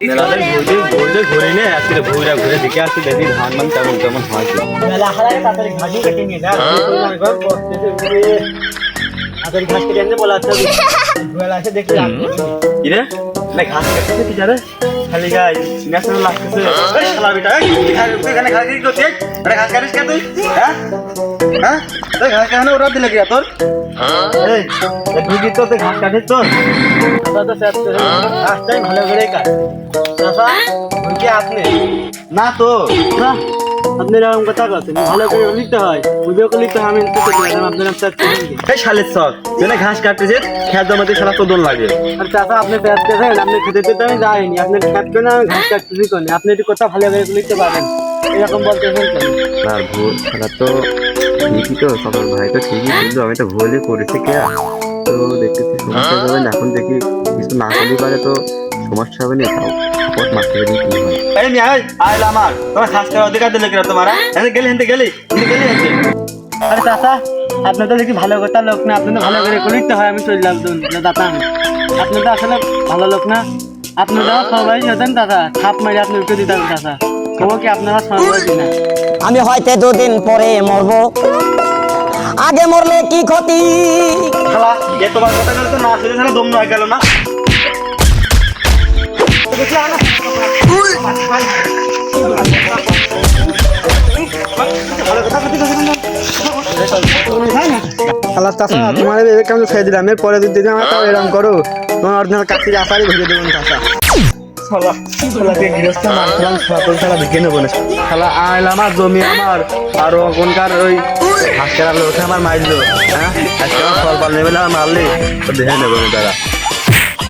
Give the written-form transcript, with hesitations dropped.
ঘুরে নে আজকে ভুইরা ঘুরে দেখে আসছে দেখি ধান মান কেমন কেমন হয় তাড়াতাড়ি ঘাস কেটে নিয়ে যা তাড়াতাড়ি ঘাস কেটে এনে বলা আছে ভুয়াল আছে দেখি কি রে না ঘাস কাটতে কি জানে খালি গাই ন্যাশনাল লাগতেছে এই শালা বেটা এখানে ঘাস কি করছিস আরে ঘাস কাটিস কে তুই হ্যাঁ হ্যাঁ তুই ঘাস কাটনে ওরা দিলে কি তোর এই তুই কি তো ঘাস কাটিস তোর দাদা তো সেট করে ঘাসটাই ভালো করে কাট দাদা কি আপনি না তো না আপনি এরকম কথা বলছেন ভালো করে লিখতে হয় বুঝেও করে লিখতে হয় আমি তো দিলাম আপনার সেট করে এই শালের সব যেন ঘাস কাটতেছে খেত জমাতে সারা তো দোল লাগে আর চাচা আপনি পেট দেন আপনি খেতে দিতে আমি যাইনি আপনি খেত করে না ঘাস কাটতেছি কোন আপনি একটু কথা ভালো করে লিখতে পারেন এরকম বলতেছেন কেন আর ভুল খেলা তো ঠিকই তো সবার ভাই তো ঠিকই কিন্তু আমি তো ভুলই করেছি কে তো দেখতেছি সমস্যা হবে না এখন দেখি কিছু না করলে পারে তো সমস্যা হবে না তাও পথ মারতে গেলে কি হয় এই নি আইলা আমার তোমার ঘাস কাটার অধিকার দিলে কিনা তোমার এনে গেলি হেনতে গেলি হেনতে আরে চাচা আপনি তো দেখি ভালো কথা লোক না আপনি তো ভালো করে লিখতে হয় আমি চললাম দাদা আপনি তো আসলে ভালো লোক না আপনি তো সবাই হতেন দাদা থাপ মারি আপনি উঠে দিতেন চাচা তবু কি আপনারা সবাই না আমি হয়তো দুদিন পরে মরবো আগে মরলে কি ক্ষতি শালা এ তোমার কথা তো না শুনে শালা দম নয় গেল না খালাস চাষা তোমার কেমন খেয়ে দিলাম এরপরে যদি আমার তাও এরকম করো তোমার অরিজিনাল কাছে আসারই ভেজে দেবেন চাষা আমার জমি আমার আর ওখানকার ওই ঘাস কেনার লোক আমার মারলো হ্যাঁ আজকে আমার ফল পাল নেবে মারলে দেখে নেবো তারা